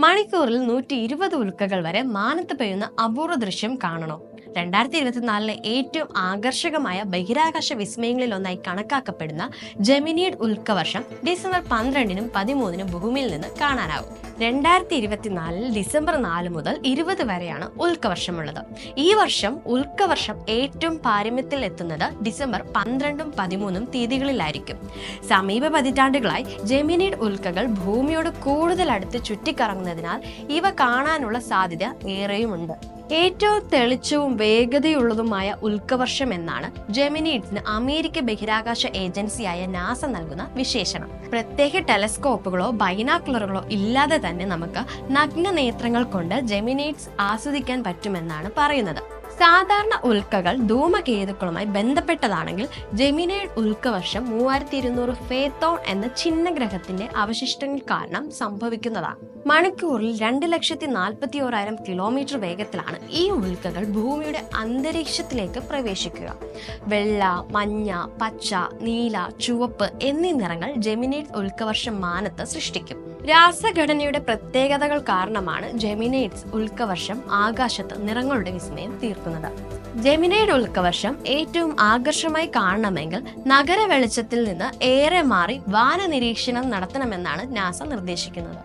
മണിക്കൂറിൽ 120 ഉൽക്കകൾ വരെ മാനത്ത് പെയ്യുന്ന അപൂർവ ദൃശ്യം കാണണോ? 2024 ഏറ്റവും ആകർഷകമായ ബഹിരാകാശ വിസ്മയങ്ങളിൽ ഒന്നായി കണക്കാക്കപ്പെടുന്ന ജെമിനിഡ് ഉൽക്കവർഷം ഡിസംബർ 12-നും 13-നും ഭൂമിയിൽ നിന്ന് കാണാനാവും. 2024 ഡിസംബർ 4 മുതൽ 20 വരെയാണ് ഉൽക്കവർഷമുള്ളത്. ഈ വർഷം ഉൽക്കവർഷം ഏറ്റവും പാരമ്യത്തിൽ എത്തുന്നത് ഡിസംബർ 12-നും 13-നും തീയതികളിലായിരിക്കും. സമീപ പതിറ്റാണ്ടുകളായി ജെമിനിഡ് ഉൽക്കകൾ ഭൂമിയോട് കൂടുതൽ അടുത്ത് ചുറ്റിക്കറങ്ങുന്നതിനാൽ ഇവ കാണാനുള്ള സാധ്യത ഏറെയുമുണ്ട്. ഏറ്റവും തെളിച്ചവും വേഗതയുള്ളതുമായ ഉൽക്കവർഷം എന്നാണ് ജെമിനിഡ്സിന് അമേരിക്ക ബഹിരാകാശ ഏജൻസിയായ നാസ നൽകുന്ന വിശേഷണം. പ്രത്യേക ടെലസ്കോപ്പുകളോ ബൈനാക്കുലറുകളോ ഇല്ലാതെ തന്നെ നമുക്ക് നഗ്ന നേത്രങ്ങൾ കൊണ്ട് ജെമിനിഡ്സ് ആസ്വദിക്കാൻ പറ്റുമെന്നാണ് പറയുന്നത്. സാധാരണ ഉൽക്കകൾ ധൂമകേതുക്കളുമായി ബന്ധപ്പെട്ടതാണെങ്കിൽ ജെമിനിഡ് ഉൽക്കവർഷം 3200 ഫേത്തോൺ എന്ന ഛിന്നഗ്രഹത്തിന്റെ അവശിഷ്ടങ്ങൾ കാരണം സംഭവിക്കുന്നതാണ്. മണിക്കൂറിൽ 2,41,000 കിലോമീറ്റർ വേഗത്തിലാണ് ഈ ഉൽക്കകൾ ഭൂമിയുടെ അന്തരീക്ഷത്തിലേക്ക് പ്രവേശിക്കുക. വെള്ള, മഞ്ഞ, പച്ച, നീല, ചുവപ്പ് എന്നീ നിറങ്ങൾ ജെമിനിഡ് ഉൽക്കവർഷം മാനത്ത് സൃഷ്ടിക്കും. രാസഘടനയുടെ പ്രത്യേകതകൾ കാരണമാണ് ജെമിനിഡ്സ് ഉൽക്കവർഷം ആകാശത്ത് നിറങ്ങളുടെ വിസ്മയം തീർക്കുന്നത്. ജെമിനിഡ് ഉൽക്കവർഷം ഏറ്റവും ആകർഷകമായി കാണണമെങ്കിൽ നഗര വെളിച്ചത്തിൽ നിന്ന് ഏറെ മാറി വാന നിരീക്ഷണം നടത്തണമെന്നാണ് നാസ നിർദ്ദേശിക്കുന്നത്.